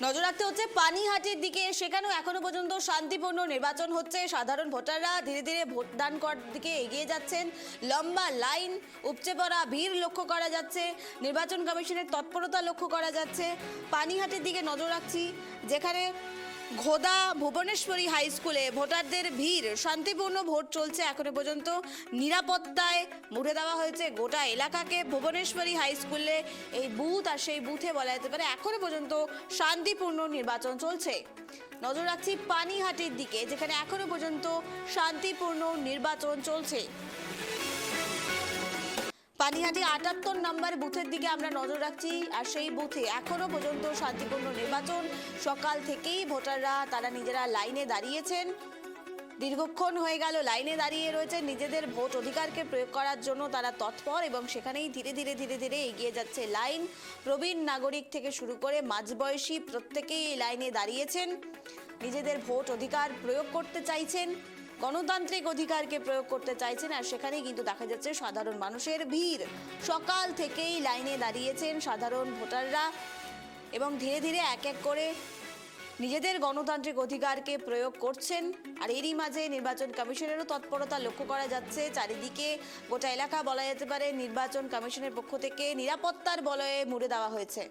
নজর রাখতে হচ্ছে পানিহাটির দিকে। সেখানেও এখনো পর্যন্ত শান্তিপূর্ণ নির্বাচন হচ্ছে। সাধারণ ভোটাররা ধীরে ধীরে ভোটদান করার দিকে এগিয়ে যাচ্ছেন। লম্বা লাইন, উপচে পড়া ভিড় লক্ষ্য করা যাচ্ছে। নির্বাচন কমিশনের তৎপরতা লক্ষ্য করা যাচ্ছে। পানিহাটির দিকে নজর রাখছি, যেখানে ঘোদা ভুবনেশ্বরী হাই স্কুলে ভোটারদের ভিড়। শান্তিপূর্ণ ভোট চলছে এখনো পর্যন্ত। নিরাপত্তায় মুড়ে দেওয়া হয়েছে গোটা এলাকাকে। ভুবনেশ্বরী হাই স্কুলে এই বুথ, আর সেই বুথে বলা যেতে পারে এখনো পর্যন্ত শান্তিপূর্ণ নির্বাচন চলছে। নজর রাখছি পানিহাটির দিকে, যেখানে এখনো পর্যন্ত শান্তিপূর্ণ নির্বাচন চলছে। পানিহাটি ৭৮ নম্বর বুথের দিকে আমরা নজর রাখছি, আর সেই বুথে এখনো পর্যন্ত শান্তিপূর্ণ নির্বাচন। সকাল থেকেই ভোটাররা তারা নিজেরা লাইনে দাঁড়িয়েছেন। দীর্ঘক্ষণ হয়ে গেল লাইনে দাঁড়িয়ে রয়েছেন। নিজেদের ভোট অধিকারকে প্রয়োগ করার জন্য তারা তৎপর, এবং সেখানেই ধীরে ধীরে এগিয়ে যাচ্ছে লাইন। প্রবীণ নাগরিক থেকে শুরু করে মাঝবয়সী প্রত্যেকেই এই লাইনে দাঁড়িয়েছেন। নিজেদের ভোট অধিকার প্রয়োগ করতে চাইছেন, গণতান্ত্রিক অধিকারকে প্রয়োগ করতে চাইছেন। আর সেখানেই কিন্তু দেখা যাচ্ছে সাধারণ মানুষের ভিড়। সকাল থেকেই লাইনে দাঁড়িয়েছেন সাধারণ ভোটাররা, এবং ধীরে ধীরে এক এক করে নিজেদের গণতান্ত্রিক অধিকারকে প্রয়োগ করছেন। আর এরই মাঝে নির্বাচন কমিশনেরও তৎপরতা লক্ষ্য করা যাচ্ছে। চারিদিকে গোটা এলাকা বলা যেতে পারে নির্বাচন কমিশনের পক্ষ থেকে নিরাপত্তার বলয়ে মুড়ে দেওয়া হয়েছে।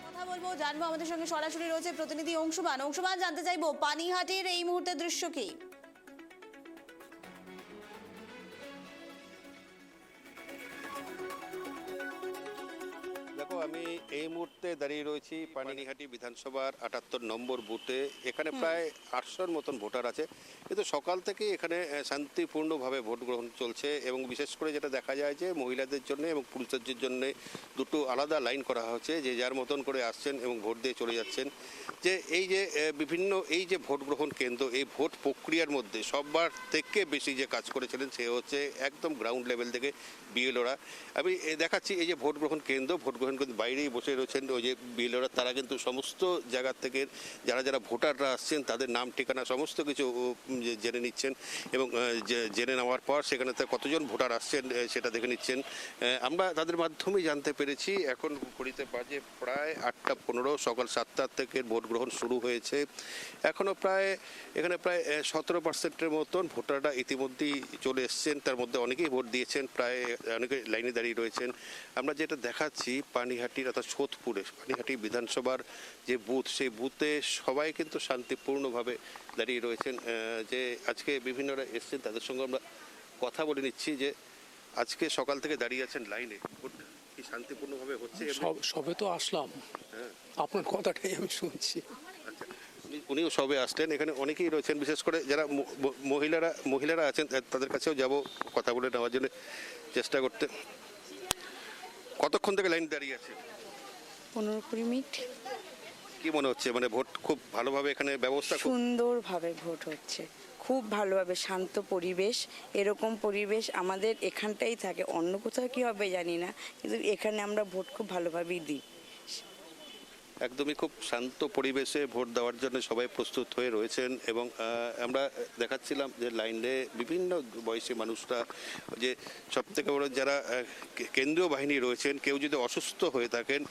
কথা বলবো, জানবো, আমাদের সঙ্গে সরাসরি রয়েছে প্রতিনিধি অংশুমান। অংশুমান, জানতে চাইবো পানিহাটির এই মুহূর্তের দৃশ্য কি? দেখো, আমি এই মুহূর্তে দাঁড়িয়ে রয়েছি পানিহাটি বিধানসভার ৭৮ নম্বর বুথে। এখানে প্রায় ৮০০-র মতন ভোটার আছে, কিন্তু সকাল থেকেই এখানে শান্তিপূর্ণভাবে ভোট গ্রহণ চলছে। এবং বিশেষ করে যেটা দেখা যায় যে মহিলাদের জন্য এবং পুরুষদের জন্য দুটো আলাদা লাইন করা হচ্ছে, যে যার মতন করে আসছেন এবং ভোট দিয়ে চলে যাচ্ছেন। যে এই যে বিভিন্ন এই যে ভোট গ্রহণ কেন্দ্র, এই ভোট প্রক্রিয়ার মধ্যে সবার থেকে বেশি যে কাজ করেছিলেন সে হচ্ছে একদম গ্রাউন্ড লেভেল থেকে বিএলওরা। আমি দেখাচ্ছি এই যে ভোট গ্রহণ কেন্দ্র, ভোট গ্রহণ কেন্দ্র বাইরেই বসে রয়েছেন ওই যে বিএলওরা। তারা কিন্তু সমস্ত জায়গা থেকে যারা যারা ভোটাররা আসছেন তাদের নাম ঠিকানা সমস্ত কিছু জেনে নিচ্ছেন, এবং জেনে নেওয়ার পর সেখানে কতজন ভোটার আসছেন সেটা দেখে নিচ্ছেন। আমরা তাদের মাধ্যমেই জানতে পেরেছি এখন ঘড়িতে বাজে প্রায় ৮টা ১৫, সকাল ৭টা থেকে ভোট গ্রহণ শুরু হয়েছে। এখনও এখানে প্রায় ১৭% মতন ভোটাররা ইতিমধ্যেই চলে এসছেন। তার মধ্যে অনেকেই ভোট দিয়েছেন, প্রায় অনেকে লাইনে দাঁড়িয়ে রয়েছেন। আমরা যেটা দেখাচ্ছি পানিহাটির অর্থাৎ সোদপুরে পানিহাটি বিধানসভার যে বুথ, সেই বুথে সবাই কিন্তু শান্তিপূর্ণভাবে দাঁড়িয়ে রয়েছেন। যে আজকে বিভিন্নরা এসছেন তাদের সঙ্গে আমরা কথা বলে নিচ্ছি যে আজকে সকাল থেকে দাঁড়িয়ে আছেন লাইনে, ভোট কি শান্তিপূর্ণভাবে হচ্ছে? সবে তো আসলাম, আপনার কথাটাই আমি শুনছি। আচ্ছা, উনিও সবে আসলেন। এখানে অনেকেই রয়েছেন, বিশেষ করে যারা মহিলারা আছেন তাদের কাছেও যাব কথা বলে নেওয়ার জন্য চেষ্টা করতে। কতক্ষণ থেকে লাইন দাঁড়িয়ে আছে? 15-20 মিনিট। কি মনে হচ্ছে, মানে ভোট খুব ভালোভাবে এখানে ব্যবস্থা? সুন্দরভাবে ভোট হচ্ছে, খুব ভালোভাবে, শান্ত পরিবেশ। এরকম পরিবেশ আমাদের এখানটাই থাকে, অন্য কোথাও কি হবে জানি না, কিন্তু এখানে আমরা ভোট খুব ভালোভাবেই দিই। একদমই খুব শান্ত পরিবেশে ভোট দেওয়ার জন্য সবাই প্রস্তুত হয়ে রয়েছেন। এবং আমরা দেখাচ্ছিলাম যে লাইনে বিভিন্ন বয়সী মানুষরা, যে সবথেকে বড় যারা কেন্দ্রীয় বাহিনী রয়েছেন, কেউ যদি অসুস্থ হয়ে থাকেন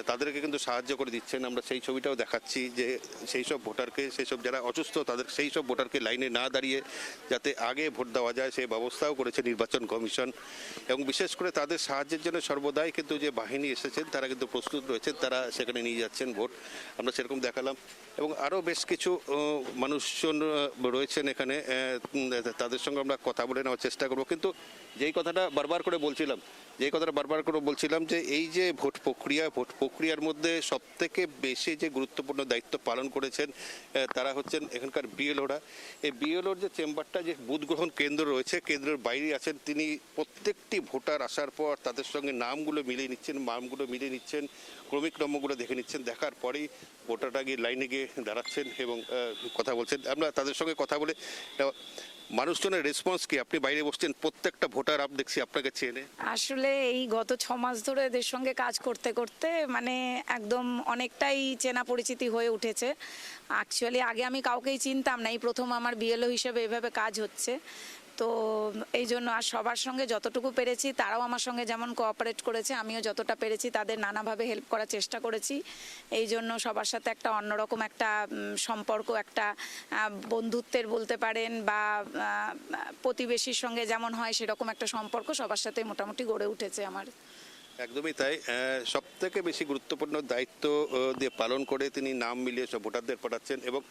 তাদেরকে কিন্তু সাহায্য করে দিচ্ছেন। আমরা সেই ছবিটাও দেখাচ্ছি যে সেই সব ভোটারকে, সেই সব যারা অসুস্থ তাদের সেই সব ভোটারকে লাইনে না দাঁড়িয়ে যাতে আগে ভোট দেওয়া যায় সেই ব্যবস্থাও করেছে নির্বাচন কমিশন। এবং বিশেষ করে তাদের সাহায্যের জন্য সর্বদাই কিন্তু যে বাহিনী এসেছেন তারা কিন্তু প্রস্তুত রয়েছেন, তারা সেখানে নিয়ে যাচ্ছেন ভোট, আমরা সেরকম দেখালাম। এবং আরও বেশ কিছু মানুষজন রয়েছেন এখানে, তাদের সঙ্গে আমরা কথা বলে নেওয়ার চেষ্টা করব। কিন্তু যেই কথাটা বারবার করে বলছিলাম যে এই যে ভোট প্রক্রিয়ার মধ্যে সবথেকে বেশি যে গুরুত্বপূর্ণ দায়িত্ব পালন করেছেন তারা হচ্ছেন এখানকার বিএলওরা। এই বিএলওর যে চেম্বারটা, যে বুথ গ্রহণ কেন্দ্র রয়েছে, কেন্দ্রের বাইরে আছেন তিনি। প্রত্যেকটি ভোটার আসার পর তাদের সঙ্গে নামগুলো মিলিয়ে নিচ্ছেন, ক্রমিক নম্বরগুলো দেখে নিচ্ছেন। দেখার পরেই ভোটাররা গিয়ে লাইনে গিয়ে দাঁড়াচ্ছেন এবং কথা বলছেন। আমরা তাদের সঙ্গে কথা বলে মানুষজনের রেসপন্স কি? আপনি বাইরে বসছেন, প্রত্যেকটা ভোটার আপ দেখছি আপনাকে চেনে। আসলে এই গত 6 মাস ধরে এদের সঙ্গে কাজ করতে করতে মানে একদম অনেকটাই চেনা পরিচিতি হয়ে উঠেছে। অ্যাকচুয়ালি আগে আমি কাউকেই চিনতাম না, এই প্রথম আমার বিএলও হিসেবে এভাবে কাজ হচ্ছে। তো এই জন্য আর সবার সঙ্গে যতটুকু পেরেছি তারাও আমার সঙ্গে যেমন কোঅপারেট করেছে, আমিও যতটা পেরেছি তাদের নানাভাবে হেল্প করার চেষ্টা করেছি। এই জন্য সবার সাথে একটা অন্যরকম একটা সম্পর্ক, একটা বন্ধুত্বের বলতে পারেন বা প্রতিবেশীর সঙ্গে যেমন হয় সেরকম একটা সম্পর্ক সবার সাথে মোটামুটি গড়ে উঠেছে আমার। একদমই তাই। সব থেকে বেশি গুরুত্বপূর্ণ দায়িত্ব দিয়ে পালন করে তিনি নাম মিলিয়ে সব ভোটারদের পাঠাচ্ছেন, এবং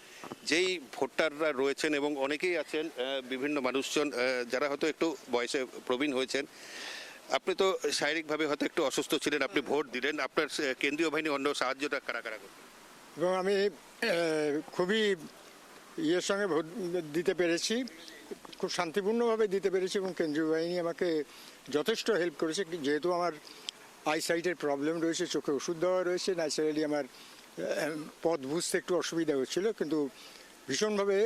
যেই ভোটাররা রয়েছেন এবং অনেকেই আছেন বিভিন্ন মানুষজন যারা হয়তো একটু বয়সে প্রবীণ হয়েছেন। আপনি তো শারীরিকভাবে হয়তো একটু অসুস্থ ছিলেন, আপনি ভোট দিলেন, আপনার কেন্দ্রীয় বাহিনী অন্য সাহায্যটা কারা কারা করবে? এবং আমি খুবই ইয়ের সঙ্গে ভোট দিতে পেরেছি, খুব শান্তিপূর্ণভাবে দিতে পেরেছি, এবং কেন্দ্রীয় বাহিনী আমাকে যথেষ্ট হেল্প করেছে। যেহেতু আমার আইসাইটের প্রবলেম রয়েছে, চোখে ওষুধ দেওয়া রয়েছে, ন্যাচারালি আমার পথ বুঝতে একটু অসুবিধা হচ্ছিল, কিন্তু ভীষণভাবে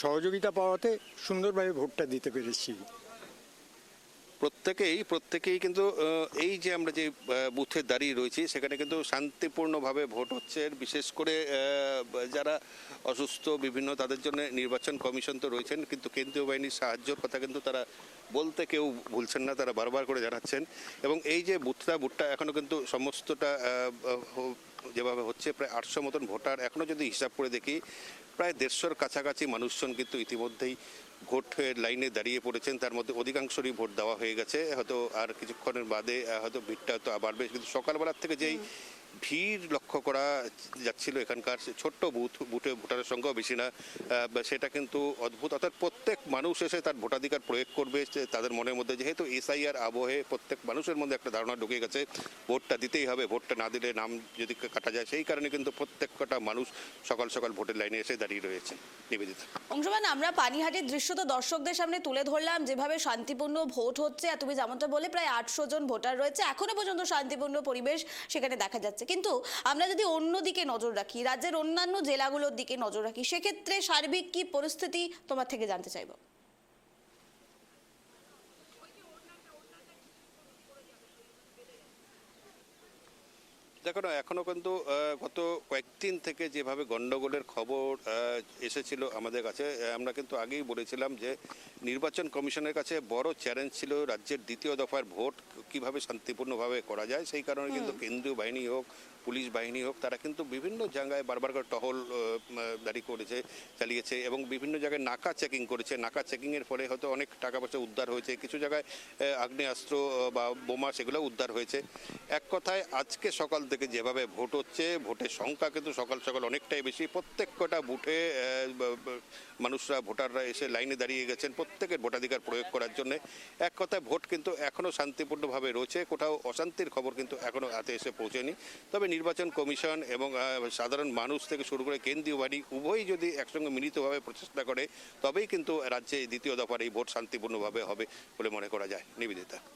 সহযোগিতা পাওয়াতে সুন্দরভাবে ভোটটা দিতে পেরেছি। প্রত্যেকেই কিন্তু এই যে আমরা যে বুথে দাঁড়িয়ে রয়েছি সেখানে কিন্তু শান্তিপূর্ণভাবে ভোট হচ্ছে। বিশেষ করে যারা অসুস্থ বিভিন্ন তাদের জন্য নির্বাচন কমিশন তো রয়েছেন, কিন্তু কেন্দ্রীয় বাহিনীর সাহায্যের কথা কিন্তু তারা বলতে কেউ ভুলছেন না, তারা বারবার করে জানাচ্ছেন। এবং এই যে বুথটা এখনো কিন্তু সমস্তটা যেভাবে হচ্ছে, প্রায় 800 মতন ভোটার এখনো যদি হিসাব করে দেখি, প্রায় 150-র কাছাকাছি মানুষজন কিন্তু ইতিমধ্যেই ভোটের লাইনে দাঁড়িয়ে পড়েছেন। তার মধ্যে অধিকাংশরই ভোট দেওয়া হয়ে গেছে, হয়তো আর কিছুক্ষণের বাদে হয়তো ভিড়টা হয়তো বাড়বে। কিন্তু সকালবেলার থেকে যেই ভিড় লক্ষ্য করা যাচ্ছিল এখানকার ছোট্ট বুথে ভোটারের সংখ্যাও বেশি না, সেটা কিন্তু অদ্ভুত। অর্থাৎ প্রত্যেক মানুষ এসে তার ভোটাধিকার প্রয়োগ করবে তাদের মনের মধ্যে, যেহেতু এসআইআর আবহে প্রত্যেক মানুষের মধ্যে একটা ধারণা ঢুকে গেছে ভোটটা দিতেই হবে, ভোটটা না দিলে নাম যদি কাটা যায়। সেই কারণে কিন্তু প্রত্যেকটা মানুষ সকাল সকাল ভোটের লাইনে এসে দাঁড়িয়ে রয়েছে। নিবেদিতা। অংশমান, আমরা পানিহাটির দৃশ্য তো দর্শকদের সামনে তুলে ধরলাম, যেভাবে শান্তিপূর্ণ ভোট হচ্ছে। আর তুমি যেমনটা বলে প্রায় 800 জন ভোটার রয়েছে, এখনো পর্যন্ত শান্তিপূর্ণ পরিবেশ সেখানে দেখা যাচ্ছে। কিন্তু আমরা যদি অন্যদিকে নজর রাখি, রাজ্যের অন্যান্য জেলাগুলোর দিকে নজর রাখি, সেক্ষেত্রে সার্বিক কি পরিস্থিতি তোমার থেকে জানতে চাইবো। দেখো না, এখনো কিন্তু গত কয়েকদিন থেকে যেভাবে গন্ডগোলের খবর এসেছিল আমাদের কাছে, আমরা কিন্তু আগেই বলেছিলাম যে নির্বাচন কমিশনের কাছে বড় চ্যালেঞ্জ ছিল রাজ্যের দ্বিতীয় দফার ভোট কিভাবে শান্তিপূর্ণভাবে করা যায়। সেই কারণে কিন্তু কেন্দ্রীয় বাহিনী হোক, পুলিশ বাহিনী হোক, তারা কিন্তু বিভিন্ন জায়গায় বারবার করে টহল দাঁড়ি চালিয়েছে এবং বিভিন্ন জায়গায় নাকা চেকিং করেছে। নাকা চেকিংয়ের ফলে হয়তো অনেক টাকা পয়সা উদ্ধার হয়েছে, কিছু জায়গায় আগ্নেয়াস্ত্র বা বোমা সেগুলো উদ্ধার হয়েছে। এক কথায় আজকে সকাল থেকে যেভাবে ভোট হচ্ছে, ভোটের সংখ্যা কিন্তু সকাল সকাল অনেকটাই বেশি। প্রত্যেক কটা বুথে মানুষরা, ভোটাররা এসে লাইনে দাঁড়িয়ে গেছেন প্রত্যেকের ভোটাধিকার প্রয়োগ করার জন্য। এক কথায় ভোট কিন্তু এখনও শান্তিপূর্ণভাবে রয়েছে, কোথাও অশান্তির খবর কিন্তু এখনও হাতে এসে পৌঁছেনি। তবে নির্বাচন কমিশন এবং সাধারণ মানুষ থেকে শুরু করে কেন্দ্রীয় বাহিনী উভয়ই যদি একসঙ্গে মিলিতভাবে প্রচেষ্টা করে, তবেই কিন্তু রাজ্যে দ্বিতীয় দফার এই ভোট শান্তিপূর্ণভাবে হবে বলে মনে করা যায়। নিবেদিতা।